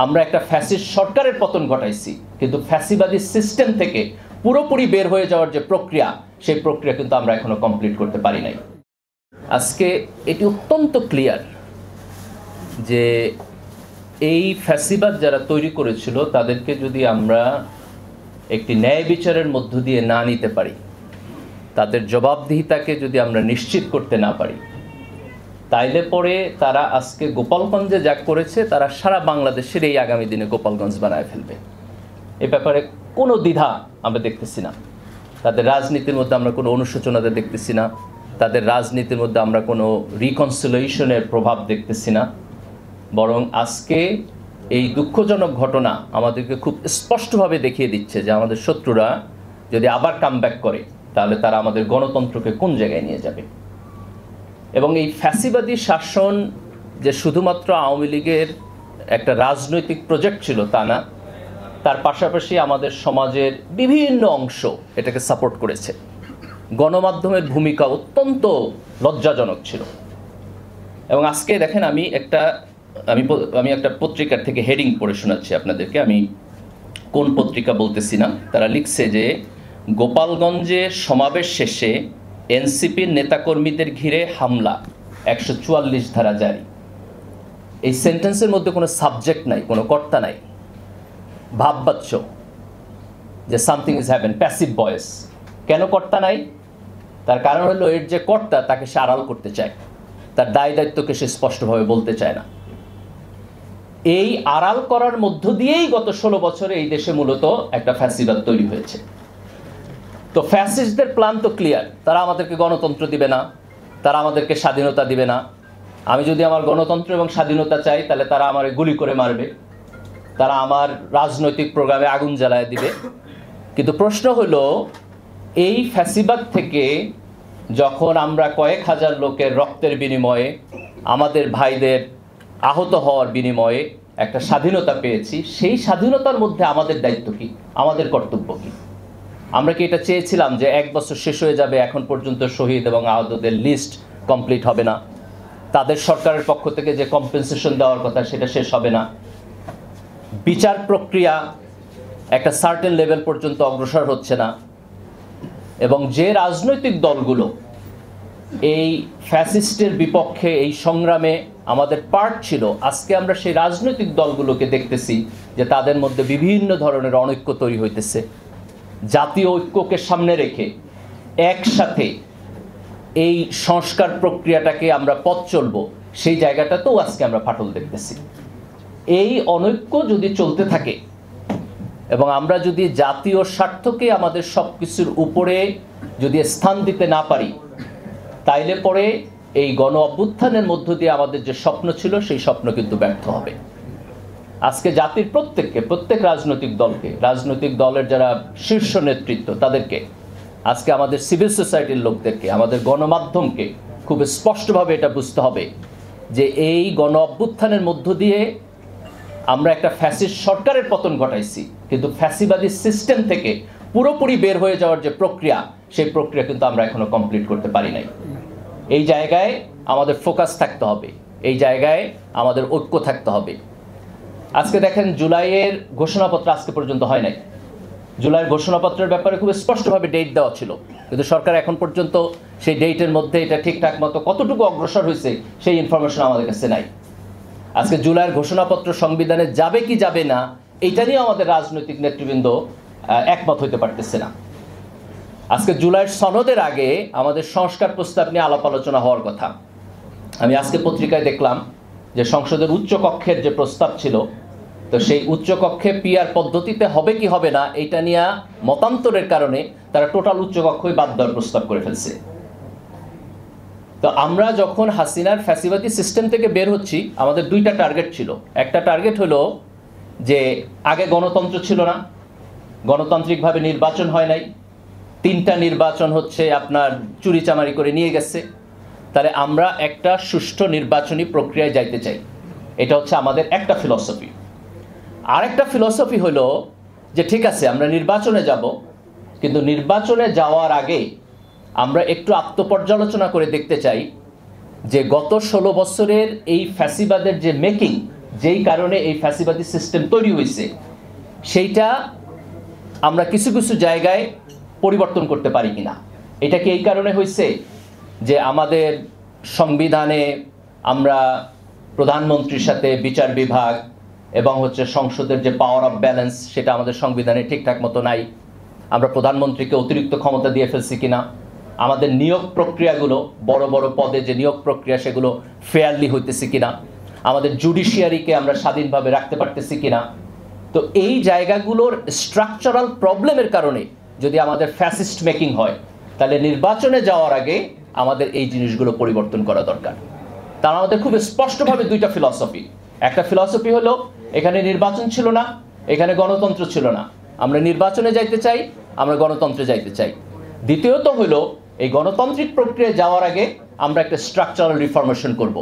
আমরা একটা ফ্যাসিস্ট সরকারের পতন ঘটাইছি, কিন্তু ফ্যাসিবাদী সিস্টেম থেকে পুরোপুরি বের হয়ে যাওয়ার যে প্রক্রিয়া, সেই প্রক্রিয়া কিন্তু আমরা এখনো কমপ্লিট করতে পারি নাই। আজকে এটি অত্যন্ত ক্লিয়ার যে এই ফ্যাসিবাদ যারা তৈরি করেছিল তাদেরকে যদি আমরা একটি ন্যায় বিচারের মধ্য দিয়ে না নিতে পারি, তাদের জবাবদিহিতাকে যদি আমরা নিশ্চিত করতে না পারি, তাইলে পরে তারা আজকে গোপালগঞ্জে যা করেছে তারা সারা বাংলাদেশের এই আগামী দিনে গোপালগঞ্জ বানায় ফেলবে। এ ব্যাপারে কোনো দ্বিধা আমরা দেখতেছি না। তাদের রাজনীতির মধ্যে আমরা কোনো অনুশোচনাতে দেখতেছি না, তাদের রাজনীতির মধ্যে আমরা কোনো রিকনসিলিয়েশনের প্রভাব দেখতেছি না। বরং আজকে এই দুঃখজনক ঘটনা আমাদেরকে খুব স্পষ্টভাবে দেখিয়ে দিচ্ছে যে আমাদের শত্রুরা যদি আবার কামব্যাক করে তাহলে তারা আমাদের গণতন্ত্রকে কোন জায়গায় নিয়ে যাবে। এবং এই ফ্যাসিবাদী শাসন যে শুধুমাত্র আওয়ামী লীগের একটা রাজনৈতিক প্রজেক্ট ছিল তা না, তার পাশাপাশি আমাদের সমাজের বিভিন্ন অংশ এটাকে সাপোর্ট করেছে। গণমাধ্যমের ভূমিকা অত্যন্ত লজ্জাজনক ছিল। এবং আজকে দেখেন আমি একটা পত্রিকার থেকে হেডিং পড়ে শোনাচ্ছি আপনাদেরকে। আমি কোন পত্রিকা বলতেছি না। তারা লিখছে যে গোপালগঞ্জে সমাবেশ শেষে এনসিপির নেতাকর্মীদের ঘিরে হামলা, 144 ধারা জারি। এই সেন্টেন্সের মধ্যে কোনো সাবজেক্ট নাই, কোনো কর্তা নাই, ভাববাচ্য যে something is happen, passive voice. কেন কর্তা নাই? তার কারণ হলো এর যে কর্তা তাকে সে আড়াল করতে চায়, তার দায় দায়িত্বকে সে স্পষ্টভাবে বলতে চায় না। এই আড়াল করার মধ্য দিয়েই গত 16 বছরে এই দেশে মূলত একটা ফ্যাসিবাদ তৈরি হয়েছে। তো ফ্যাসিস্টদের প্ল্যান তো ক্লিয়ার, তারা আমাদেরকে গণতন্ত্র দিবে না, তারা আমাদেরকে স্বাধীনতা দিবে না। আমি যদি আমার গণতন্ত্র এবং স্বাধীনতা চাই তাহলে তারা আমার গুলি করে মারবে, তারা আমার রাজনৈতিক প্রোগ্রামে আগুন জ্বালায় দিবে। কিন্তু প্রশ্ন হলো এই ফ্যাসিবাদ থেকে যখন আমরা কয়েক হাজার লোকের রক্তের বিনিময়ে, আমাদের ভাইদের আহত হওয়ার বিনিময়ে একটা স্বাধীনতা পেয়েছি, সেই স্বাধীনতার মধ্যে আমাদের দায়িত্ব কী, আমাদের কর্তব্য কী? আমরা কি এটা চেয়েছিলাম যে 1 বছর শেষ হয়ে যাবে, এখন পর্যন্ত শহীদ এবং আহতদের লিস্ট কমপ্লিট হবে না, তাদের সরকারের পক্ষ থেকে যে কম্পেনসেশন দেওয়ার কথা সেটা শেষ হবে না, বিচার প্রক্রিয়া একটা সার্টেন লেভেল পর্যন্ত অগ্রসর হচ্ছে না, এবং যে রাজনৈতিক দলগুলো এই ফ্যাসিস্টের বিপক্ষে এই সংগ্রামে আমাদের পার্ট ছিল, আজকে আমরা সেই রাজনৈতিক দলগুলোকে দেখতেছি যে তাদের মধ্যে বিভিন্ন ধরনের অনৈক্য তৈরি হইতেছে। জাতীয় ঐক্যকে সামনে রেখে একসাথে এই সংস্কার প্রক্রিয়াটাকে আমরা পথ চলব, সেই জায়গাটাতেও আজকে আমরা ফাটল দেখতেছি। এই অনৈক্য যদি চলতে থাকে এবং আমরা যদি জাতীয় স্বার্থকে আমাদের সব কিছুর উপরে যদি স্থান দিতে না পারি, তাইলে পরে এই গণ অভ্যুত্থানের মধ্য দিয়ে আমাদের যে স্বপ্ন ছিল সেই স্বপ্ন কিন্তু ব্যর্থ হবে। আজকে জাতির প্রত্যেক রাজনৈতিক দলকে, রাজনৈতিক দলের যারা শীর্ষ নেতৃত্ব তাদেরকে, আজকে আমাদের সিভিল সোসাইটির লোকদেরকে, আমাদের গণমাধ্যমকে খুব স্পষ্টভাবে এটা বুঝতে হবে যে এই গণ অভ্যুত্থানের মধ্য দিয়ে আমরা একটা ফ্যাসিস্ট সরকারের পতন ঘটাইছি, কিন্তু ফ্যাসিবাদী সিস্টেম থেকে পুরোপুরি বের হয়ে যাওয়ার যে প্রক্রিয়া, সেই প্রক্রিয়া কিন্তু আমরা এখনো কমপ্লিট করতে পারি নাই। এই জায়গায় আমাদের ফোকাস থাকতে হবে, এই জায়গায় আমাদের ঐক্য থাকতে হবে। আজকে দেখেন জুলাইয়ের ঘোষণাপত্র আজকে পর্যন্ত হয় নাই। জুলাইয়ের ঘোষণাপত্রের ব্যাপারে খুব স্পষ্টভাবে ডেট দেওয়া ছিল, কিন্তু সরকার এখন পর্যন্ত সেই ডেটের মধ্যে এটা ঠিকঠাক মতো কতটুকু অগ্রসর হয়েছে সেই ইনফরমেশন আমাদের কাছে নাই। আজকে জুলাইয়ের ঘোষণাপত্র সংবিধানে যাবে কি যাবে না এইটা নিয়ে আমাদের রাজনৈতিক নেতৃবৃন্দ একমত হইতে পারতেছে না। আজকে জুলাইয়ের সনদের আগে আমাদের সংস্কার প্রস্তাব নিয়ে আলাপ আলোচনা হওয়ার কথা। আমি আজকে পত্রিকায় দেখলাম যে সংসদের উচ্চ কক্ষের যে প্রস্তাব ছিল, তো সেই উচ্চ কক্ষে পিআর পদ্ধতিতে হবে কি হবে না এটা নিয়ে মতান্তরের কারণে তারা টোটাল উচ্চ কক্ষই বাদ দেওয়ার প্রস্তাব করে ফেলছে। তো আমরা যখন হাসিনার ফ্যাসিবাদী সিস্টেম থেকে বের হচ্ছি, আমাদের 2টা টার্গেট ছিল। একটা টার্গেট হলো যে আগে গণতন্ত্র ছিল না, গণতান্ত্রিকভাবে নির্বাচন হয় নাই, 3টা নির্বাচন হচ্ছে আপনার চুরিচামারি করে নিয়ে গেছে, তাহলে আমরা একটা সুষ্ঠু নির্বাচনী প্রক্রিয়ায় যাইতে চাই। এটা হচ্ছে আমাদের একটা ফিলসফি। আরেকটা ফিলসফি হলো যে ঠিক আছে আমরা নির্বাচনে যাব, কিন্তু নির্বাচনে যাওয়ার আগে আমরা একটু আত্মপর্যালোচনা করে দেখতে চাই যে গত 16 বছরের এই ফ্যাসিবাদের যে মেকিং, যেই কারণে এই ফ্যাসিবাদী সিস্টেম তৈরি হয়েছে সেইটা আমরা কিছু কিছু জায়গায় পরিবর্তন করতে পারি কিনা। এটা কি এই কারণে হয়েছে যে আমাদের সংবিধানে আমরা প্রধানমন্ত্রীর সাথে বিচার বিভাগ এবং সংসদের যে পাওয়ার অফ ব্যালেন্স সেটা আমাদের সংবিধানে ঠিকঠাক মতো নাই, আমরা প্রধানমন্ত্রীকে অতিরিক্ত ক্ষমতা দিয়ে ফেলছি কিনা, আমাদের নিয়োগ প্রক্রিয়াগুলো বড় বড় পদে যে নিয়োগ প্রক্রিয়া সেগুলো ফেয়ারলি হইতেছে কিনা, আমাদের জুডিশিয়ারিকে আমরা স্বাধীনভাবে রাখতে পারতেছি কিনা। তো এই জায়গাগুলোর স্ট্রাকচারাল প্রবলেমের কারণে যদি আমাদের ফ্যাসিস্ট মেকিং হয় তাহলে নির্বাচনে যাওয়ার আগে আমাদের এই জিনিসগুলো পরিবর্তন করা দরকার। তার আমাদের খুব স্পষ্টভাবে দুইটা ফিলসফি। একটা ফিলসফি হলো এখানে নির্বাচন ছিল না, এখানে গণতন্ত্র ছিল না, আমরা নির্বাচনে যাইতে চাই, আমরা গণতন্ত্রে যাইতে চাই। দ্বিতীয়ত হলো এই গণতান্ত্রিক প্রক্রিয়ায় যাওয়ার আগে আমরা একটা স্ট্রাকচারাল রিফরমেশন করব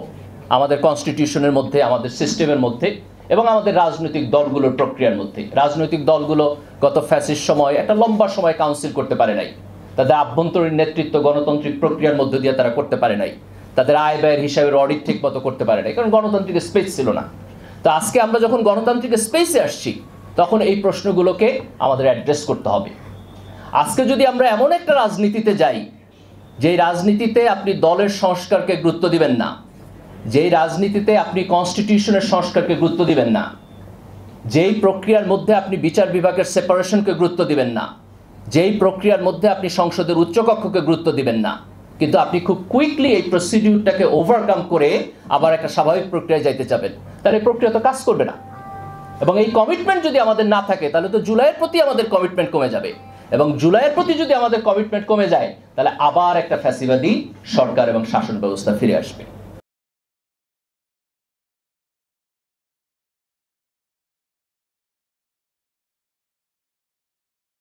আমাদের কনস্টিটিউশনের মধ্যে, আমাদের সিস্টেমের মধ্যে এবং আমাদের রাজনৈতিক দলগুলোর প্রক্রিয়ার মধ্যে। রাজনৈতিক দলগুলো গত ফ্যাসিস্ট সময় একটা লম্বা সময় কাউন্সিল করতে পারে নাই, তাদের আভ্যন্তরীণ নেতৃত্ব গণতান্ত্রিক প্রক্রিয়ার মধ্য দিয়ে তারা করতে পারে নাই, তাদের আয় ব্যয়ের হিসাবের অডিট ঠিক মতো করতে পারে নাই, কারণ গণতান্ত্রিক স্পেস ছিল না। তো আজকে আমরা যখন গণতান্ত্রিক স্পেসে আসছি তখন এই প্রশ্নগুলোকে আমাদের অ্যাড্রেস করতে হবে। আজকে যদি আমরা এমন একটা রাজনীতিতে যাই যেই রাজনীতিতে আপনি দলের সংস্কারকে গুরুত্ব দিবেন না, যেই রাজনীতিতে আপনি কনস্টিটিউশনের সংস্কারকে গুরুত্ব দিবেন না, যেই প্রক্রিয়ার মধ্যে আপনি বিচার বিভাগের সেপারেশনকে গুরুত্ব দিবেন না, যেই প্রক্রিয়ার মধ্যে আপনি সংসদের উচ্চকক্ষকে গুরুত্ব দিবেন না, কিন্তু আপনি খুব কুইকলি এই প্রসিডিউরটাকে ওভারকাম করে আবার একটা স্বাভাবিক প্রক্রিয়ায় যাইতে যাবেন, তাহলে এই প্রক্রিয়া তো কাজ করবে না। এবং এই কমিটমেন্ট যদি আমাদের না থাকে তাহলে তো জুলাইয়ের প্রতি আমাদের কমিটমেন্ট কমে যাবে, এবং জুলাইয়ের প্রতি যদি আমাদের কমিটমেন্ট কমে যায় তাহলে আবার একটা ফ্যাসিবাদী সরকার এবং শাসন ব্যবস্থা ফিরে আসবে।